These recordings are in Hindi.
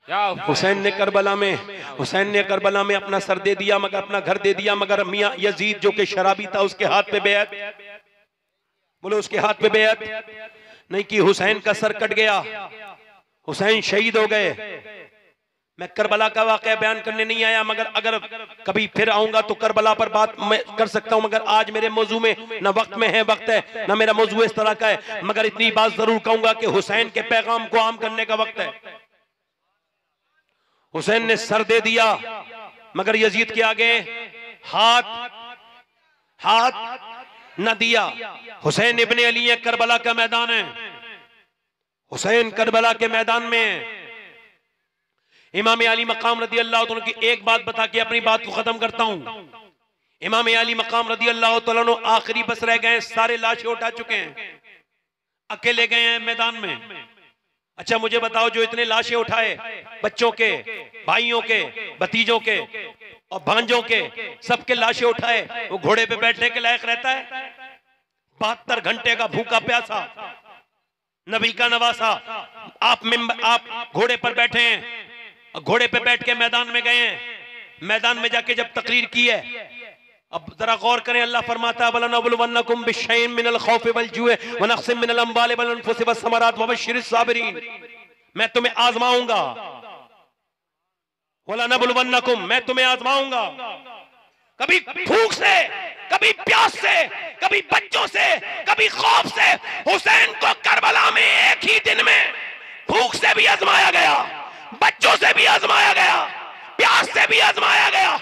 हुसैन ने करबला में अपना सर दे दिया, मगर अपना घर दे दिया, मगर मियां यजीद जो कि शराबी था उसके हाथ पे बेअत, बोले उसके हाथ पे बेअत नहीं की। हुसैन का सर कट गया, हुसैन शहीद हो गए। मैं करबला का वाकया बयान करने नहीं आया, मगर अगर कभी फिर आऊंगा तो करबला पर बात मैं कर सकता हूं, मगर आज मेरे मौजू में ना वक्त में है, वक्त है ना मेरा मौजू इस तरह का है, मगर इतनी बात जरूर कहूंगा कि हुसैन के पैगाम को आम करने का वक्त है। हुसैन ने सर दे दिया, मगर यजीद के आगे हाथ न दिया। हुसैन इब्ने अली है, करबला का मैदान है, हुसैन करबला के मैदान में। इमाम अली मकाम रदी अल्लाह तआला की एक बात बता के अपनी बात को खत्म करता हूं। इमाम अली मकाम रदी अल्लाह तआला अन्हु आखिरी बस रह गए, सारे लाशें उठा चुके हैं, अकेले गए हैं मैदान में। अच्छा मुझे बताओ, जो इतने लाशें उठाए, बच्चों के, भाइयों के, भतीजों के और भांजों के, सबके लाशें उठाए, वो घोड़े पे बैठने के लायक रहता है? 72 घंटे का भूखा प्यासा, नबी का नवासा, आप घोड़े पर बैठे हैं, घोड़े पे बैठ के मैदान में गए हैं, मैदान में जाके जब तकरीर की है, अब जरा गौर करें, अल्लाह फरमाता है वलनबलुवन्नकुम बिशैइन मिनल खौफि वल जुइ व नक्सिम मिनल अम्वालि वल अनफुसि वस समरात वबश्शिरिस साबिरीन। मैं तुम्हें आजमाऊंगा, वलनबलुवन्नकुम, मैं तुम्हें आजमाऊंगा, कभी भूख से, कभी प्यास से, कभी बच्चों से, कभी खौफ से। हुसैन को करबला में एक ही दिन में भूख से भी आजमाया गया, बच्चों से भी आजमाया गया, प्यास से भी आजमाया गया,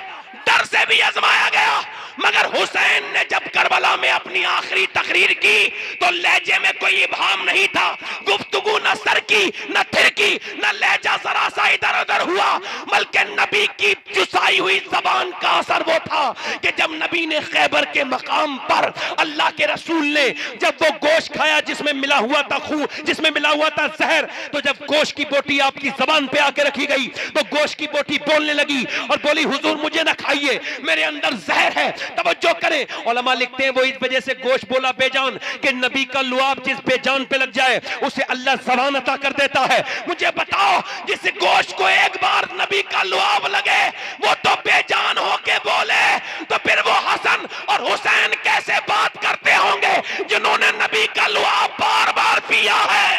डर से भी आजमाया गया, मगर हुसैन ने जब करबला में अपनी आखिरी तकरीर की तो लहजे में कोई इबाम नहीं था, गुफ्तगू न सर की न थिर की न लहजा जरा सा इधर उधर हुआ, बल्कि नबी की चुसाई हुई जबान का असर वो था कि जब नबी ने खैबर के मकाम पर अल्लाह के रसूल ने जब वो गोश्त खाया जिसमें मिला हुआ था खून, जिसमें मिला हुआ था जहर, तो जब गोश्त की बोटी आपकी जबान पे आके रखी गई तो गोश्त की बोटी बोलने लगी और बोली हुजूर मुझे ना खाइए, मेरे अंदर जहर है। तवज्जो करें, उलमा लिखते हैं वो इस वजह से गोश्त बोला बेजान कि नबी का लुआब जिस बेजान पे लग जाए उसे अल्लाह ज़बान अता कर देता है। मुझे बताओ, जिस गोश्त को एक बार नबी का लुआब लगे वो तो बेजान होके बोले, तो फिर वो हसन और हुसैन कैसे बात करते होंगे जिन्होंने नबी का लुआब बार बार पिया है।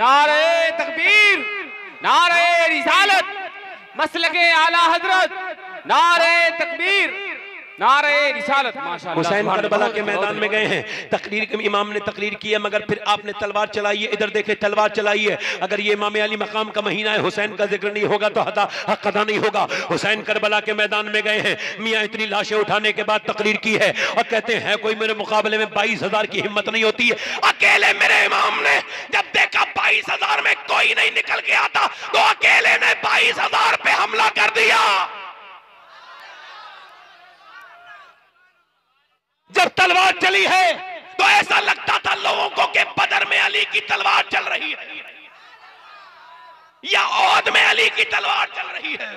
नारे तकबीर, नारे रिसालत, मसलके आला हजरत, नारे तकबीर, नारे रिसालत। माशाअल्लाह। हुसैन करबला के मैदान में गए हैं, तकरीर इमाम ने तकरीर की है, मगर फिर आपने तलवार चलाई है, इधर देखे तलवार चलाई है। अगर ये इमाम अली मकाम का महीना है, हुसैन का जिक्र नहीं होगा तो हक अदा नहीं होगा। हुसैन करबला के मैदान में गए हैं, मियाँ इतनी लाशें उठाने के बाद तकरीर की है और कहते हैं कोई मेरे मुकाबले में 22,000 की हिम्मत नहीं होती है। अकेले मेरे इमाम ने जब देखा 22,000 में कोई नहीं निकल के आता तो अकेले ने 22,000 पे हमला कर दिया। जब तलवार चली है तो ऐसा लगता था लोगों को कि बदर में अली की तलवार चल रही है या ओहद में अली की तलवार चल रही है।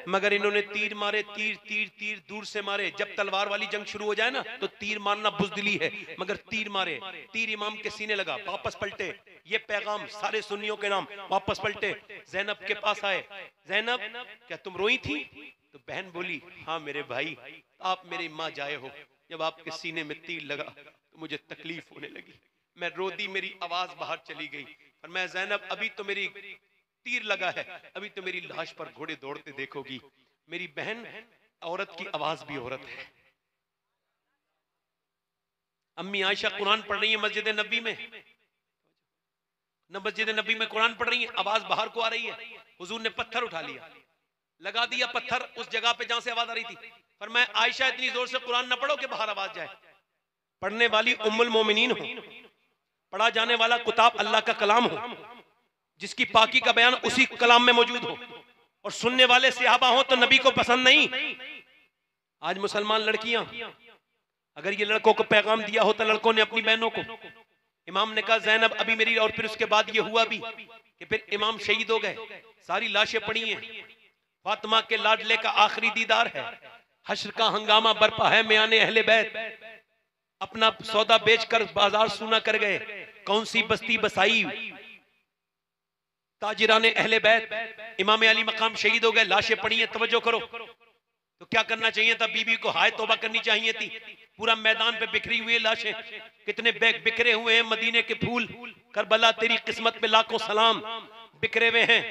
मगर इन्होंने तीर मारे, तीर तीर तीर दूर से मारे। जब तलवार वाली जंग शुरू हो जाए ना तो तीर मारना बुज़दिली है, मगर तीर मारे, तीर इमाम के सीने लगा, वापस पलटे। ये पैगाम सारे सुन्नियों के नाम, वापस पलटे। ज़ैनब के पास आए, ज़ैनब क्या तुम रोई थी? तो बहन बोली हाँ मेरे भाई, आप मेरी माँ जाए हो, जब आपके सीने में तीर लगा तो मुझे तकलीफ होने लगी, मैं रो दी, मेरी आवाज बाहर चली गई। और मैं ज़ैनब अभी तो मेरी तीर लगा है, अभी तो मेरी लाश पर घोड़े दौड़ते देखोगी। मेरी बहन, औरत की आवाज भी औरत है। अम्मी आयशा कुरान पढ़ रही है मस्जिद नबी में, न मस्जिद नबी में कुरान पढ़ रही है, आवाज बाहर को आ रही है। हुजूर ने पत्थर उठा लिया, लगा दिया पत्थर उस जगह पे जहां से आवाज आ रही थी। पर मैं आयशा इतनी जोर से कुरान न पढ़ो कि बाहर आवाज जाए। पढ़ने वाली उम्मुल मोमिनीन हो, पढ़ा जाने वाला कुताब अल्लाह का कलाम हो, जिसकी पाकी का बयान उसी कलाम में मौजूद हो, और सुनने वाले सहाबा हो तो नबी को पसंद नहीं। आज मुसलमान लड़कियां, अगर ये लड़कों को पैगाम दिया होता लड़कों ने अपनी बहनों को, इमाम ने कहा ज़ैनब अभी मेरी, और फिर उसके बाद ये हुआ भी कि फिर इमाम शहीद हो गए, सारी लाशें पड़ी हैं, फातिमा के लाडले का आखिरी दीदार है, हश्र का हंगामा बरपा है, मियाने अहले बैत अपना सौदा बेचकर बाजार सूना कर गए, कौन सी बस्ती बसाई, ताजिराने अहले बैत, इमाम अली मकाम शहीद हो गए, लाशें पड़ी हैं, तवज्जो करो। तो क्या करना चाहिए था? बीबी को हाय तौबा करनी चाहिए थी। पूरा मैदान पे बिखरी हुई लाशें, कितने बैग बिखरे हुए हैं, मदीने के फूल। करबला तेरी किस्मत पे लाखों सलाम, बिखरे हुए हैं।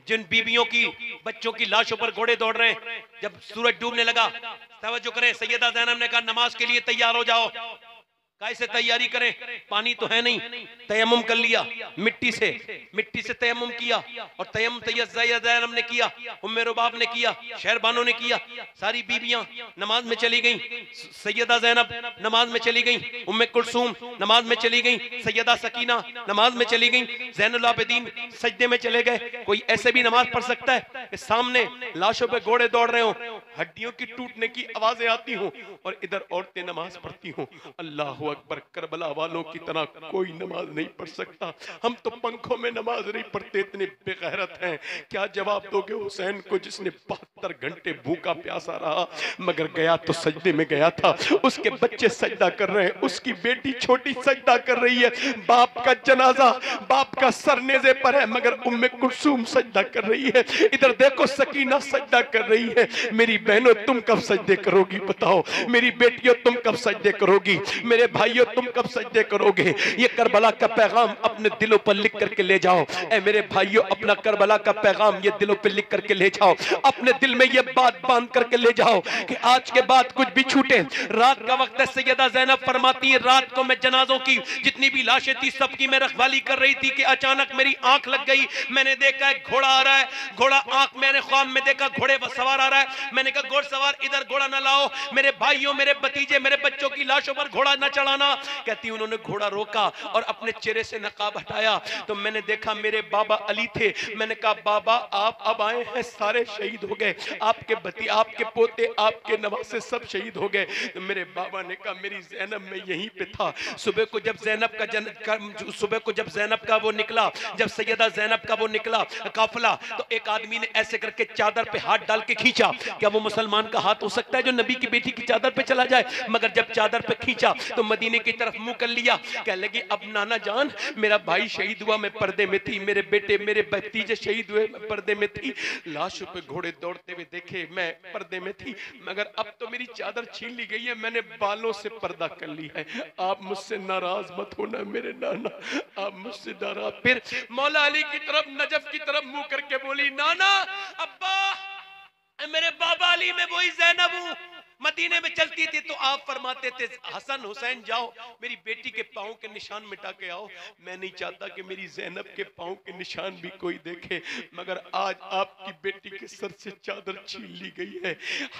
जिन बीबियों की बच्चों की लाशों पर घोड़े दौड़ रहे हैं। जब सूरज डूबने लगा, तवज्जो करें, सैयदा ज़ैनब ने कहा नमाज के लिए तैयार हो जाओ। कैसे तैयारी करें? पानी तो है नहीं, तयम्मुम कर लिया, मिट्टी से तयम्मुम किया। और तयम्मुम सैयदा ज़ैनब ने किया, उम्मे रुबाब ने किया, शहरबानों ने किया, सारी बीबियां नमाज में चली गईं। सैयदा ज़ैनब नमाज में चली गईं, उम्मे कुलसूम नमाज में चली गईं, सैयदा सकीना नमाज में चली गईं, ज़ैनुल आबिदीन सजदे में चले गए। कोई ऐसे भी नमाज पढ़ सकता है कि सामने लाशों पे घोड़े दौड़ रहे हो, हड्डियों की टूटने की आवाजें आती हों और इधर औरतें नमाज पढ़ती हों? अल्लाह अकबर, करबला वालों की तरह कोई नमाज नहीं पढ़ सकता। हम तो पंखों में नमाज नहीं पढ़ते, इतने बेगैरत हैं। क्या जवाब दोगे हुसैन को जिसने 72 घंटे भूखा प्यासा रहा, मगर गया तो सजदे में गया था। उसके बच्चे सजदा कर रहे हैं, उसकी बेटी छोटी सजदा कर रही है, बाप का जनाजा, बाप का सर नेज़े पर है, मगर उम्मे कुलसूम सजदा कर रही है। इधर देखो सकीना सजदा कर रही है। मेरी बहनों तुम कब सजदे करोगी बताओ? मेरी बेटियों तुम कब सजदे करोगी? मेरे भाइयों तुम कब सजदे करोगे? ये करबला का पैगाम अपने दिलों पर लिख करके ले जाओ। ऐ मेरे भाइयों, अपना करबला का पैगाम ये दिलों पर लिख करके ले जाओ। अपने दिल में ये बात बांध करके ले जाओ कि आज के बाद कुछ भी छूटे। रात का वक्त है, सैयदा ज़ैनब फरमाती है, रात को मैं जनाजों की जितनी भी लाशें थी सबकी मैं रखवाली कर रही थी कि अचानक मेरी आंख लग गई। मैंने देखा एक घोड़ा आ रहा है, घोड़ा आंख मैंने ख्वाब में देखा, घोड़े पर सवार आ रहा है। मैंने कहा घोड़सवार इधर घोड़ा ना लाओ, मेरे भाइयों, मेरे भतीजे, मेरे बच्चों की लाशों पर घोड़ा न चढ़ाना। कहती उन्होंने घोड़ा रोका और अपने चेहरे से नकाब हटाया तो मैंने देखा मेरे बाबा अली थे। मैंने कहा बाबा आप अब आए हैं, सारे शहीद हो गए, आपके भती, आपके पोते, आपके नवासे सब शहीद हो गए। तो मेरे बाबा ने कहा मेरी ज़ैनब में यहीं पे था। सुबह को जब ज़ैनब का वो निकला, जब सैयदा ज़ैनब का वो निकला काफिला, तो एक आदमी ने ऐसे करके चादर पे हाथ डाल के खींचा। क्या वो मुसलमान का हाथ हो सकता है जो नबी की बेटी की चादर पे चला जाए? मगर जब चादर पे खींचा तो मदीने की तरफ मुंह कर लिया। कह लगी अब नाना जान, मेरा भाई शहीद हुआ, मैं पर्दे में थी, मेरे बेटे, मेरे भतीजे शहीद हुए, मैं पर्दे में थी, लाशों पे घोड़े दौड़ते हुए देखे, मैं पर्दे में थी, मगर अब तो मेरी चादर छीन ली गई है, मैंने बालों से पर्दा कर ली है। आप मुझसे नाराज मत होना मेरे नाना, आप मुझसे नाराज। फिर मौला अली की तरफ, नजफ की तरफ मुंह करके बोली, नाना, अब्बा, मेरे बाबा अली में वही ज़ैनब हूँ। मदीने में चलती थी तो आप फरमाते थे हसन हुसैन जाओ मेरी बेटी के पाँव के निशान मिटा के आओ। मैं नहीं चाहता कि मेरी ज़ैनब के पाँव के निशान भी कोई देखे, मगर आज आपकी बेटी के सर से चादर छीन ली गई है।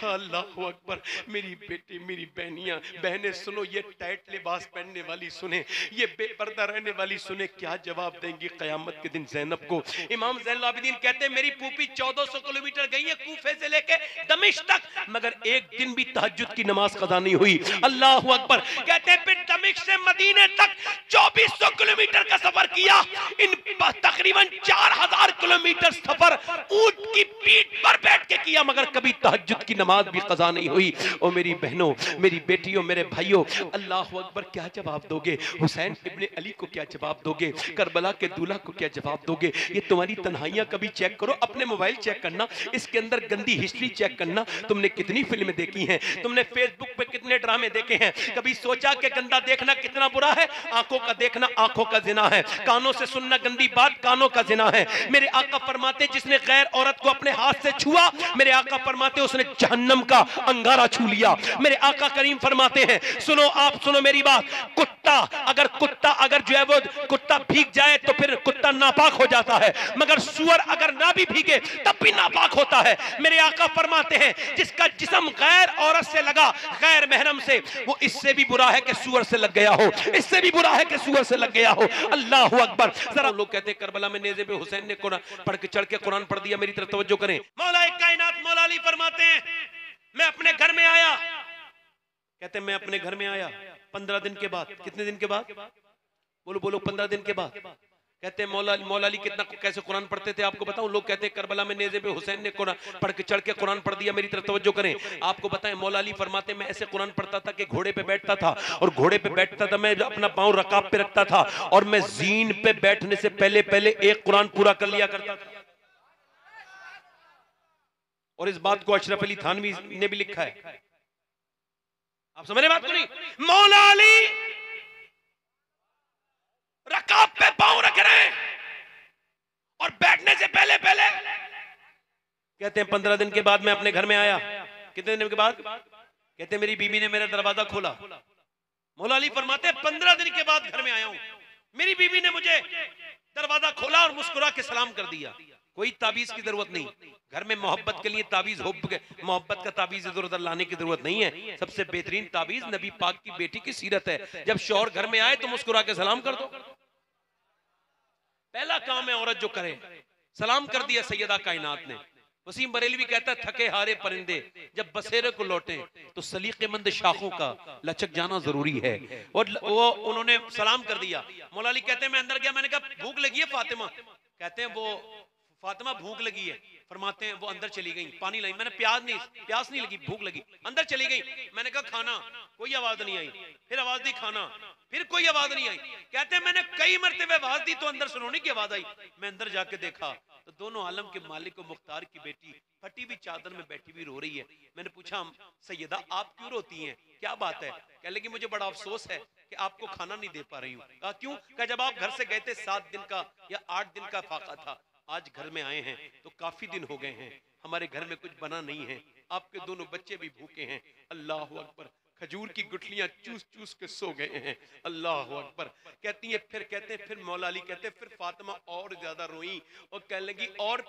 अल्लाहु अकबर। मेरी बेटी, मेरी बहनें सुनो, ये टाइट लिबास पहनने वाली सुने, ये बेपर्दा रहने वाली सुने, क्या जवाब देंगी क़यामत के दिन ज़ैनब को? इमाम ज़ैनुल आबिदीन कहते हैं मेरी फूफी 1400 किलोमीटर गई है कूफे से लेके दमिश्क तक, मगर एक दिन भी तहज्जुद की नमाज कज़ा नहीं हुई। अल्लाहु अकबर। कहते हैं फिर दमिश्क से मदीने तक 2400 किलोमीटर का सफर किया। इन तकरीबन 4000 किलोमीटर सफर ऊंट की पीठ पर बैठ के किया, मगर कभी तहज्जुद की नमाज भी कज़ा नहीं हुई। ओ मेरी बहनों, मेरी बेटियों, मेरे भाइयों, अल्लाहु अकबर। क्या जवाब दोगे? हुसैन इब्ने अली को क्या जवाब दोगे? करबला के दूल्हा को क्या जवाब दोगे? ये तुम्हारी तन्हाइयां कभी चेक करो, अपने मोबाइल चेक करना, इसके अंदर गंदी हिस्ट्री चेक करना। तुमने कितनी फिल्में देखी हैं, तुमने फेसबुक पे कितने ड्रामे देखे हैं? कभी सोचा कि गंदा देखना कितना बुरा है? आंखों का देखना आंखों का जिना है, कानों से सुनना गंदी बात कानों का जिना है। मेरे आका फरमाते जिसने गैर औरत को अपने हाथ से छुआ, मेरे आका फरमाते उसने जहन्नम का अंगारा छू लिया। मेरे आका करीम फरमाते हैं, सुनो, आप सुनो मेरी बात, कुत्ता अगर जो है वो कुत्ता भीग जाए तो फिर कुत्ता नापाक हो जाता है, मगर सुअर अगर ना भी भीगे तब भी नापाक होता है। मेरे आका फरमाते हैं जिसका जिस्म गैर औरत से लगा, गैर महरम से, वो इससे भी बुरा है कि सुअर से लग गया हो, इससे भी बुरा है कि सुअर से लग गया हो। अल्लाहु अकबर। जरा लोग कहते हैं करबला में नेज़े पे हुसैन ने कुरान पढ़ के चढ़ के कुरान पढ़ दिया। मेरी तरफ तवज्जो करें। मौला कायनात मौला अली फरमाते हैं मैं अपने घर में आया, कहते हैं मैं अपने घर में आया 15 दिन के बाद। कितने दिन के बाद? बोलो बोलो, 15 दिन के बाद। कहते हैं मौला अली कितना कैसे कुरान पढ़ते थे आपको बताऊं। लोग कहते हैं करबला में नेज़े पे हुसैन ने कुरान पढ़ के चढ़ के कुरान पढ़ दिया। मेरी तरफ तवज्जो करें, आपको बताएं मौला अली फरमाते मैं ऐसे कुरान पढ़ता था कि घोड़े पे बैठता था, और घोड़े पे बैठता था मैं अपना पांव रकाब पे रखता था, और मैं जीन पे बैठने से पहले पहले एक कुरान पूरा कर लिया करता था। और इस बात को अशरफ अली थानवी ने भी लिखा है। आप समझ रहे बात को नहीं? मौला अली रकाब पे पांव रख रहे हैं और बैठने से पहले पहले कहते हैं 15 दिन के बाद मैं अपने घर में आया। कितने दिन के बाद? कहते हैं मेरी बीवी ने मेरा दरवाजा खोला। मौला अली फरमाते हैं 15 दिन के बाद घर में आया हूं, मेरी बीवी ने मुझे दरवाजा खोला और मुस्कुरा के सलाम कर दिया। कोई ताबीज की जरूरत नहीं, घर में मोहब्बत के लिए ताबीज मोहब्बत का ताबीज इधर उधर लाने की जरूरत नहीं है। सबसे बेहतरीन ताबीज नबी पाक की बेटी की सीरत है। जब शौहर घर में आए तो मुस्कुरा के सलाम कर दो। पहला काम है औरत जो करे, सलाम कर दिया सैयदा कायनात ने। वसीम बरेलवी कहता है थके हारे परिंदे जब बसेरे को लौटे तो सलीकेमंद शाखों का लचक जाना जरूरी है। और वो उन्होंने सलाम कर दिया। मौला अली कहते हैं मैं अंदर गया, मैंने कहा भूख लगी है फातिमा? कहते हैं वो फातिमा भूख लगी है। फरमाते हैं वो अंदर चली गई, पानी लाई, मैंने प्यास नहीं लगी, भूख लगी, अंदर चली गई। मैंने कहा खाना, कोई आवाज नहीं आई। फिर आवाज दी खाना, फिर कोई आवाज नहीं आई। कहते हैं मैंने कई मरतबे आवाज दी तो अंदर सुनोने की आवाज आई। मैं अंदर जाके देखा तो दोनों आलम के मालिक और मुख्तार की बेटी फटी हुई चादर में बैठी हुई रो रही है। मैंने पूछा सैयदा आप क्यों रोती हैं, क्या बात है? कह लगी मुझे बड़ा अफसोस है कि आपको खाना नहीं दे पा रही हूँ। कहा क्यों? कहा जब आप घर से गए थे 7 दिन का या 8 दिन का फाका था, आज घर में आए हैं तो काफी दिन हो गए हैं, हमारे घर में कुछ बना नहीं है, आपके दोनों बच्चे भी भूखे हैं। अल्लाह अकबर, खजूर की गुठलियां चूस चूस के सो गए हैं। अल्लाह अकबर। कहती है फिर मौला अली कहते हैं फिर फातिमा और ज्यादा रोई और कहने लगी और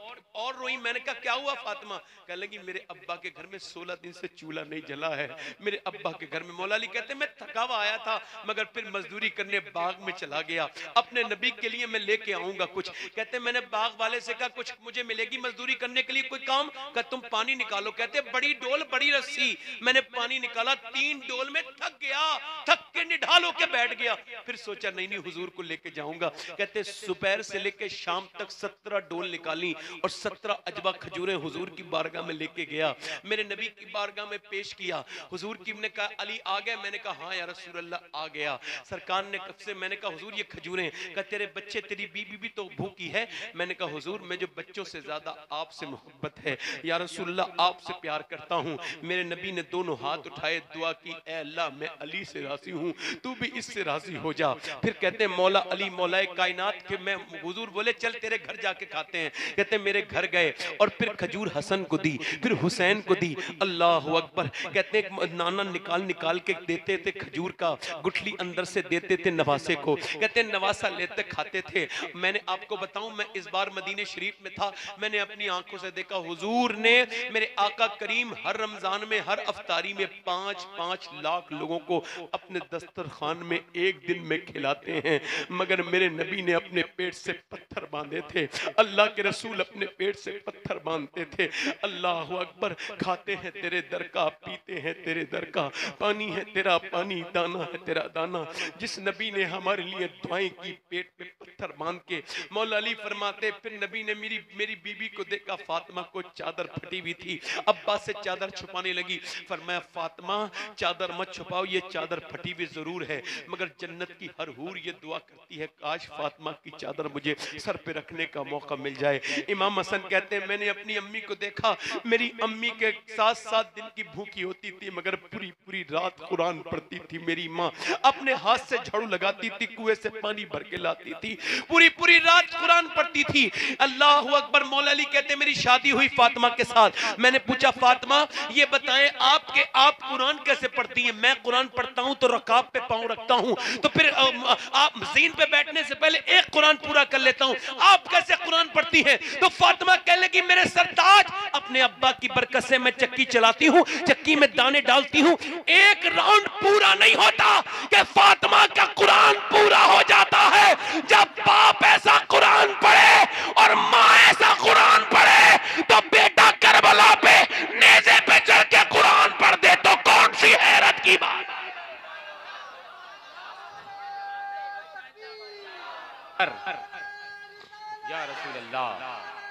रोई। मैंने कहा क्या हुआ फातिमा? कहने लगी मेरे अब्बा के घर में 16 दिन से चूल्हा नहीं जला है, मेरे अब्बा के घर में। मौला अली कहते मैं थका हुआ आया था मगर फिर मजदूरी करने बाग में चला गया, अपने नबी के लिए मैं लेके आऊंगा कुछ। कहते मैंने बाग वाले से कहा कुछ मुझे मिलेगी मजदूरी करने के लिए कोई काम? कहा तुम पानी निकालो। कहते बड़ी डोल बड़ी रस्सी, मैंने पानी निकाला, 3 डोल में थक गया, थक के निढाल होके बैठ गया। फिर सोचा नहीं हुजूर को लेके जाऊंगा। कहते सुबह से लेके शाम तक 17 डोल निकाली और 17 अजबा खजूरें हुजूर की बारगाह में लेके गया, मेरे नबी की बारगाह में पेश किया। हुजूर की ने कहा अली आ गया? मैंने कहा हाँ या रसूल अल्लाह आ गया। सरकार ने कब से? मैंने कहा हुजूर ये खजूरें। कहा तेरे बच्चे तेरी बीबी भी तो भूखी है। मैंने कहा हुजूर मैं जो बच्चों से ज्यादा आपसे मोहब्बत है या रसूल अल्लाह आपसे प्यार करता हूँ। मेरे नबी ने दोनों हाथ उठाए, दुआ की ऐ अल्लाह मैं अली से राजी हूँ, तू भी इससे राजी हो जा। फिर कहते हैं मौला अली मौलाए कायनात के मैं हुजूर बोले चल तेरे घर जाके खाते हैं। कहते हैं मेरे घर गए और फिर खजूर हसन को दी, फिर हुसैन को दी। अल्लाह अकबर। कहते हैं नाना निकाल के देते थे खजूर का गुठली अंदर से देते थे नवासे को। कहते हैं नवासा लेते खाते थे। मैंने आपको बताऊं मैं इस बार मदीने शरीफ में था, मैंने अपनी आंखों से देखा हुजूर ने मेरे आका करीम हर रमजान में हर अफ्तारी में 5-5 लाख लोगों को अपने दस्तरखान में एक दिन में खिलाते हैं। मगर मेरे नबी ने अपने पेट से पत्थर बांधे थे, अल्लाह के रसूल अपने पेट से पत्थर बांधते थे। अल्लाह अकबर। खाते हैं तेरे दर का, पीते हैं तेरे दर का, पानी है तेरा पानी, दाना है तेरा दाना। जिस नबी ने हमारे लिए दुआएं की पेट पे पत्थर बांध के। मौला अली फरमाते फिर नबी ने मेरी बीबी को देखा, फातिमा को चादर फटी हुई थी, अब्बा से चादर छुपाने लगी। फरमाया फातिमा चादर मत छुपाओ, ये चादर फटी हुई जरूर है मगर जन्नत की हर हूर ये दुआ करती है काश फातिमा की चादर मुझे सर पे रखने का मौका मिल जाए। इमाम हसन कहते हैं मैंने अपनी अम्मी को देखा, मेरी अम्मी के 7-7 दिन की भूखी होती थी मगर पूरी रात कुरान पढ़ती थी। मेरी माँ अपने हाथ से झाड़ू लगाती थी, कुएं से पानी भर के लाती थी, पूरी रात कुरान पढ़ती थी। अल्लाह अकबर। मौला अली कहते मेरी शादी हुई फातिमा के साथ। मैंने पूछा फातिमा ये बताएं आप कुरान कैसे पढ़ती हैं? मैं कुरान पढ़ता हूं तो रकाब पे पांव रखता हूं, तो फिर आप ज़ीन पे बैठने से पहले एक कुरान पूरा कर लेता हूं, आप कैसे कुरान पढ़ती हैं? तो फातिमा कहने लगी मेरे सरताज अपने अब्बा की बरकत से मैं चक्की चलाती हूं, चक्की में दाने डालती हूं, एक राउंड पूरा नहीं होता कि फातिमा का कुरान पूरा हो जाता है। जब बाप ऐसा कुरान पढ़े और माँ ऐसा कुरान पढ़े तो बेटा करबला पे नेज़े पे चढ़ के कुरान पढ़ दे तो कौन सी हैरत की बात। या रसूल अल्लाह।